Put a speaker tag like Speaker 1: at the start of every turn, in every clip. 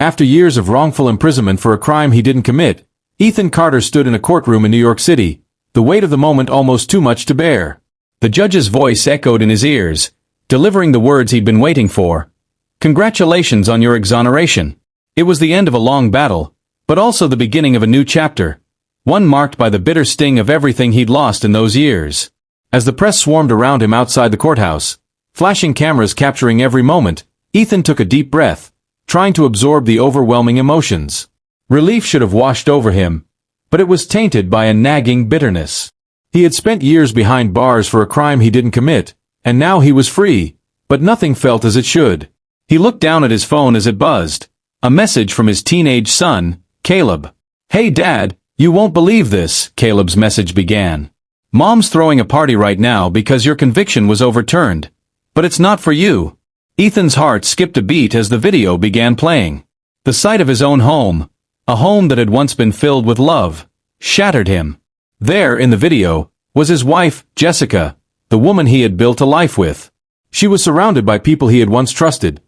Speaker 1: After years of wrongful imprisonment for a crime he didn't commit, Ethan Carter stood in a courtroom in New York City, the weight of the moment almost too much to bear. The judge's voice echoed in his ears, delivering the words he'd been waiting for. "Congratulations on your exoneration." It was the end of a long battle, but also the beginning of a new chapter, one marked by the bitter sting of everything he'd lost in those years. As the press swarmed around him outside the courthouse, flashing cameras capturing every moment, Ethan took a deep breath, trying to absorb the overwhelming emotions. Relief should have washed over him, but it was tainted by a nagging bitterness. He had spent years behind bars for a crime he didn't commit, and now he was free, but nothing felt as it should. He looked down at his phone as it buzzed. A message from his teenage son, Caleb. "Hey Dad, you won't believe this," Caleb's message began. "Mom's throwing a party right now because your conviction was overturned. But it's not for you." Ethan's heart skipped a beat as the video began playing. The sight of his own home, a home that had once been filled with love, shattered him. There, in the video, was his wife, Jessica, the woman he had built a life with. She was surrounded by people he had once trusted,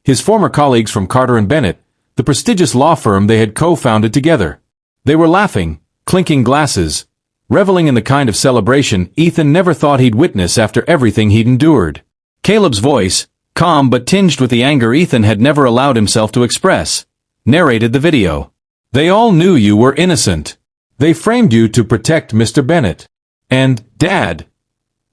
Speaker 1: his former colleagues from Carter and Bennett, the prestigious law firm they had co-founded together. They were laughing, clinking glasses, reveling in the kind of celebration Ethan never thought he'd witness after everything he'd endured. Caleb's voice, calm but tinged with the anger Ethan had never allowed himself to express, narrated the video. "They all knew you were innocent. They framed you to protect Mr. Bennett. And, Dad,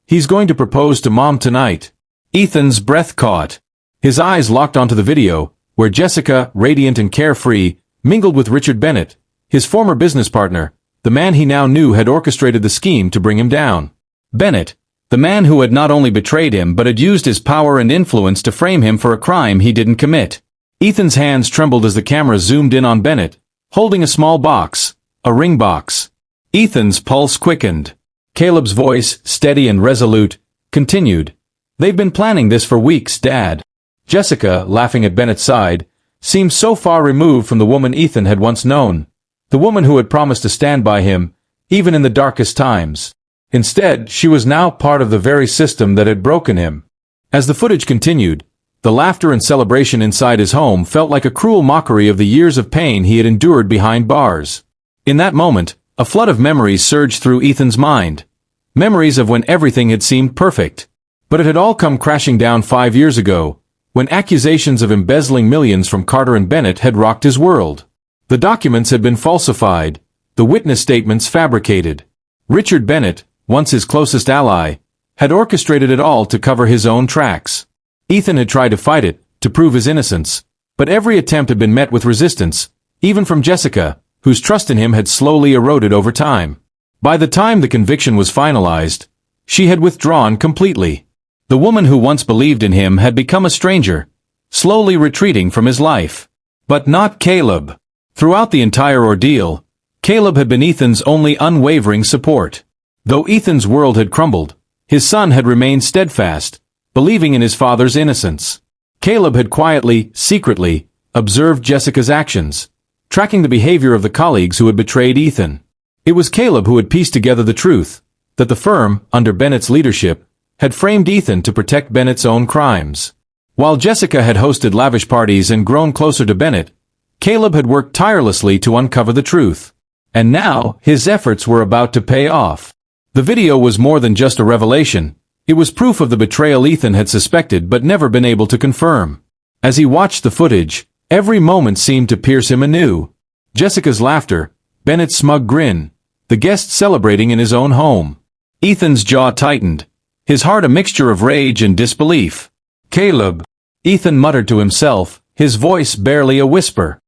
Speaker 1: he's going to propose to Mom tonight." Ethan's breath caught. His eyes locked onto the video, where Jessica, radiant and carefree, mingled with Richard Bennett, his former business partner, the man he now knew had orchestrated the scheme to bring him down. Bennett, the man who had not only betrayed him but had used his power and influence to frame him for a crime he didn't commit. Ethan's hands trembled as the camera zoomed in on Bennett, holding a small box, a ring box. Ethan's pulse quickened. Caleb's voice, steady and resolute, continued. "They've been planning this for weeks, Dad." Jessica, laughing at Bennett's side, seemed so far removed from the woman Ethan had once known, the woman who had promised to stand by him, even in the darkest times. Instead, she was now part of the very system that had broken him. As the footage continued, the laughter and celebration inside his home felt like a cruel mockery of the years of pain he had endured behind bars. In that moment, a flood of memories surged through Ethan's mind. Memories of when everything had seemed perfect. But it had all come crashing down 5 years ago, when accusations of embezzling millions from Carter and Bennett had rocked his world. The documents had been falsified, the witness statements fabricated. Richard Bennett, once his closest ally, had orchestrated it all to cover his own tracks. Ethan had tried to fight it, to prove his innocence, but every attempt had been met with resistance, even from Jessica, whose trust in him had slowly eroded over time. By the time the conviction was finalized, she had withdrawn completely. The woman who once believed in him had become a stranger, slowly retreating from his life. But not Caleb. Throughout the entire ordeal, Caleb had been Ethan's only unwavering support. Though Ethan's world had crumbled, his son had remained steadfast, believing in his father's innocence. Caleb had quietly, secretly, observed Jessica's actions, tracking the behavior of the colleagues who had betrayed Ethan. It was Caleb who had pieced together the truth, that the firm, under Bennett's leadership, had framed Ethan to protect Bennett's own crimes. While Jessica had hosted lavish parties and grown closer to Bennett, Caleb had worked tirelessly to uncover the truth. And now, his efforts were about to pay off. The video was more than just a revelation. It was proof of the betrayal Ethan had suspected but never been able to confirm. As he watched the footage, every moment seemed to pierce him anew. Jessica's laughter, Bennett's smug grin, the guest celebrating in his own home. Ethan's jaw tightened, his heart a mixture of rage and disbelief. "Caleb," Ethan muttered to himself, his voice barely a whisper.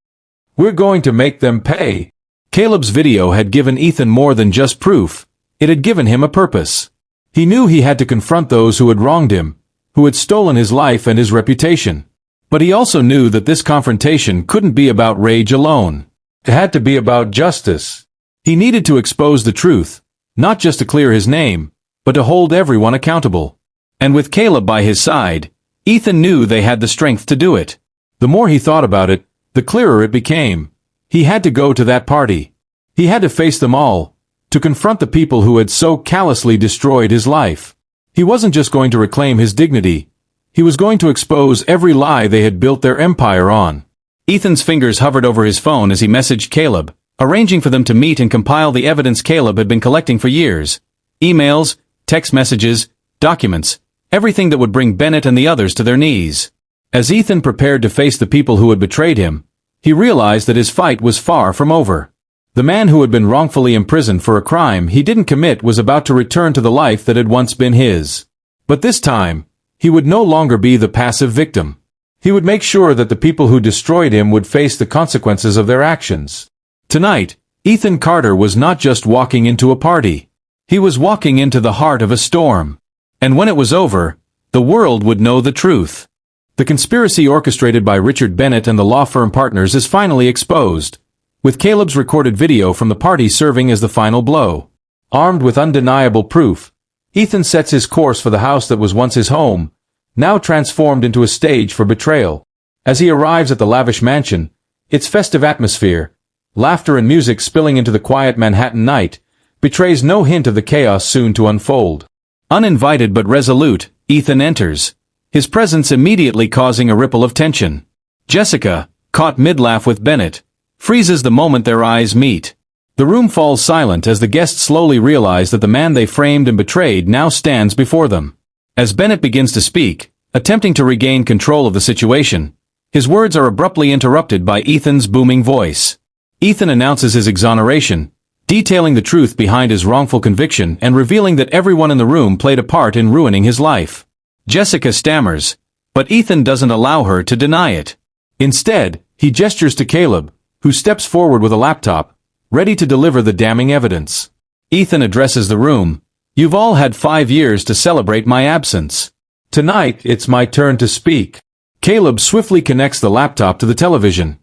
Speaker 1: "We're going to make them pay." Caleb's video had given Ethan more than just proof. It had given him a purpose. He knew he had to confront those who had wronged him, who had stolen his life and his reputation. But he also knew that this confrontation couldn't be about rage alone. It had to be about justice. He needed to expose the truth, not just to clear his name, but to hold everyone accountable. And with Caleb by his side, Ethan knew they had the strength to do it. The more he thought about it, the clearer it became. He had to go to that party. He had to face them all, to confront the people who had so callously destroyed his life. He wasn't just going to reclaim his dignity. He was going to expose every lie they had built their empire on. Ethan's fingers hovered over his phone as he messaged Caleb, arranging for them to meet and compile the evidence Caleb had been collecting for years. Emails, text messages, documents, everything that would bring Bennett and the others to their knees. As Ethan prepared to face the people who had betrayed him, he realized that his fight was far from over. The man who had been wrongfully imprisoned for a crime he didn't commit was about to return to the life that had once been his. But this time, he would no longer be the passive victim. He would make sure that the people who destroyed him would face the consequences of their actions. Tonight, Ethan Carter was not just walking into a party. He was walking into the heart of a storm. And when it was over, the world would know the truth. The conspiracy orchestrated by Richard Bennett and the law firm partners is finally exposed, with Caleb's recorded video from the party serving as the final blow. Armed with undeniable proof, Ethan sets his course for the house that was once his home, now transformed into a stage for betrayal. As he arrives at the lavish mansion, its festive atmosphere, laughter and music spilling into the quiet Manhattan night, betrays no hint of the chaos soon to unfold. Uninvited but resolute, Ethan enters, his presence immediately causing a ripple of tension. Jessica, caught mid-laugh with Bennett, freezes the moment their eyes meet. The room falls silent as the guests slowly realize that the man they framed and betrayed now stands before them. As Bennett begins to speak, attempting to regain control of the situation, his words are abruptly interrupted by Ethan's booming voice. Ethan announces his exoneration, detailing the truth behind his wrongful conviction and revealing that everyone in the room played a part in ruining his life. Jessica stammers, but Ethan doesn't allow her to deny it. Instead, he gestures to Caleb, who steps forward with a laptop, ready to deliver the damning evidence. Ethan addresses the room. "You've all had 5 years to celebrate my absence. Tonight, it's my turn to speak." Caleb swiftly connects the laptop to the television,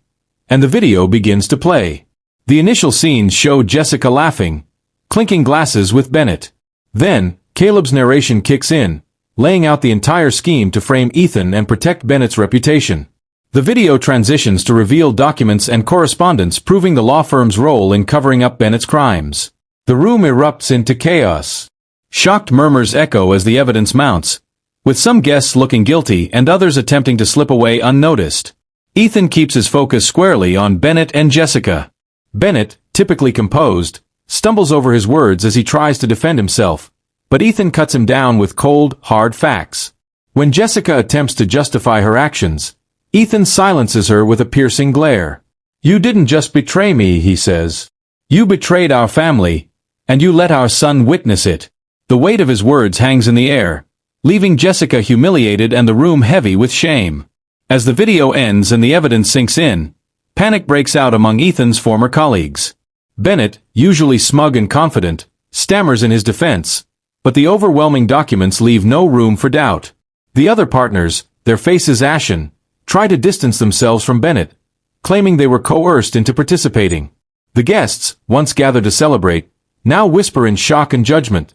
Speaker 1: and the video begins to play. The initial scenes show Jessica laughing, clinking glasses with Bennett. Then, Caleb's narration kicks in, laying out the entire scheme to frame Ethan and protect Bennett's reputation. The video transitions to reveal documents and correspondence proving the law firm's role in covering up Bennett's crimes. The room erupts into chaos. Shocked murmurs echo as the evidence mounts, with some guests looking guilty and others attempting to slip away unnoticed. Ethan keeps his focus squarely on Bennett and Jessica. Bennett, typically composed, stumbles over his words as he tries to defend himself, but Ethan cuts him down with cold, hard facts. When Jessica attempts to justify her actions, Ethan silences her with a piercing glare. "You didn't just betray me," he says. "You betrayed our family, and you let our son witness it." The weight of his words hangs in the air, leaving Jessica humiliated and the room heavy with shame. As the video ends and the evidence sinks in, panic breaks out among Ethan's former colleagues. Bennett, usually smug and confident, stammers in his defense, but the overwhelming documents leave no room for doubt. The other partners, their faces ashen, try to distance themselves from Bennett, claiming they were coerced into participating. The guests, once gathered to celebrate, now whisper in shock and judgment,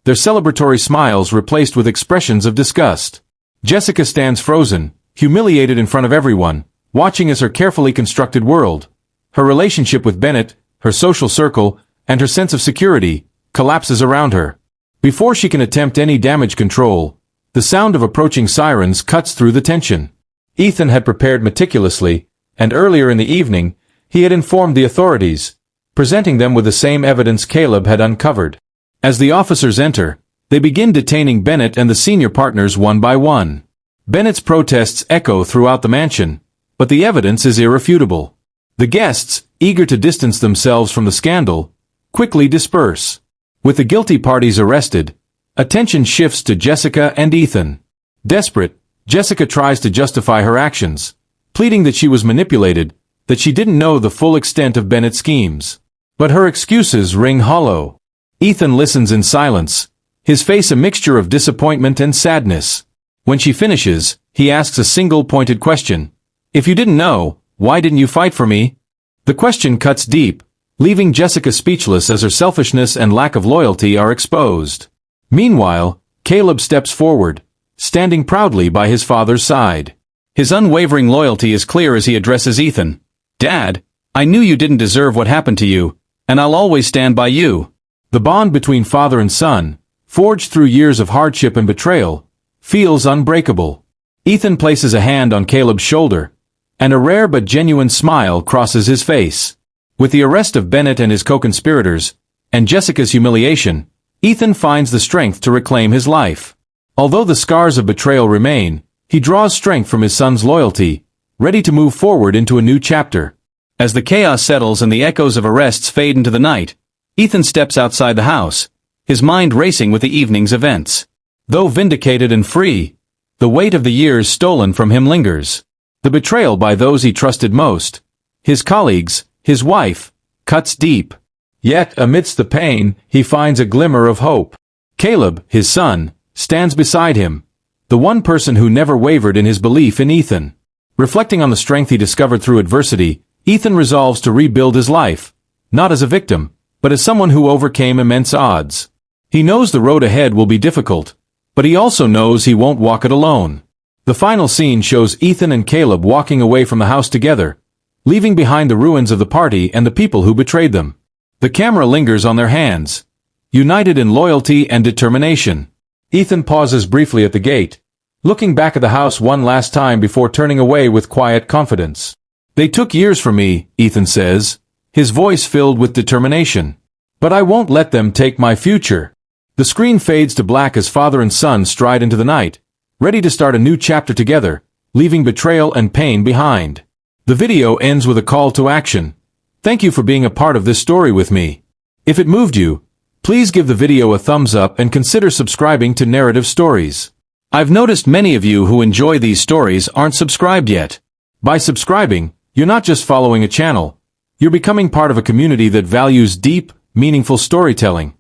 Speaker 1: their celebratory smiles replaced with expressions of disgust. Jessica stands frozen, humiliated in front of everyone, watching as her carefully constructed world, her relationship with Bennett, her social circle, and her sense of security, collapses around her. Before she can attempt any damage control, the sound of approaching sirens cuts through the tension. Ethan had prepared meticulously, and earlier in the evening, he had informed the authorities, presenting them with the same evidence Caleb had uncovered. As the officers enter, they begin detaining Bennett and the senior partners one by one. Bennett's protests echo throughout the mansion, but the evidence is irrefutable. The guests, eager to distance themselves from the scandal, quickly disperse. With the guilty parties arrested, attention shifts to Jessica and Ethan. Desperate, Jessica tries to justify her actions, pleading that she was manipulated, that she didn't know the full extent of Bennett's schemes. But her excuses ring hollow. Ethan listens in silence, his face a mixture of disappointment and sadness. When she finishes, he asks a single pointed question. "If you didn't know, why didn't you fight for me?" The question cuts deep, leaving Jessica speechless as her selfishness and lack of loyalty are exposed. Meanwhile, Caleb steps forward, standing proudly by his father's side. His unwavering loyalty is clear as he addresses Ethan. "Dad, I knew you didn't deserve what happened to you, and I'll always stand by you." The bond between father and son, forged through years of hardship and betrayal, feels unbreakable. Ethan places a hand on Caleb's shoulder, and a rare but genuine smile crosses his face. With the arrest of Bennett and his co-conspirators, and Jessica's humiliation, Ethan finds the strength to reclaim his life. Although the scars of betrayal remain, he draws strength from his son's loyalty, ready to move forward into a new chapter. As the chaos settles and the echoes of arrests fade into the night, Ethan steps outside the house, his mind racing with the evening's events. Though vindicated and free, the weight of the years stolen from him lingers. The betrayal by those he trusted most, his colleagues, his wife, cuts deep. Yet, amidst the pain, he finds a glimmer of hope. Caleb, his son, stands beside him, the one person who never wavered in his belief in Ethan. Reflecting on the strength he discovered through adversity, Ethan resolves to rebuild his life, not as a victim, but as someone who overcame immense odds. He knows the road ahead will be difficult, but he also knows he won't walk it alone. The final scene shows Ethan and Caleb walking away from the house together, leaving behind the ruins of the party and the people who betrayed them. The camera lingers on their hands, united in loyalty and determination. Ethan pauses briefly at the gate, looking back at the house one last time before turning away with quiet confidence. "They took years from me," Ethan says, his voice filled with determination. "But I won't let them take my future." The screen fades to black as father and son stride into the night, ready to start a new chapter together, leaving betrayal and pain behind. The video ends with a call to action. Thank you for being a part of this story with me. If it moved you, please give the video a thumbs up and consider subscribing to Narrative Stories. I've noticed many of you who enjoy these stories aren't subscribed yet. By subscribing, you're not just following a channel, you're becoming part of a community that values deep, meaningful storytelling.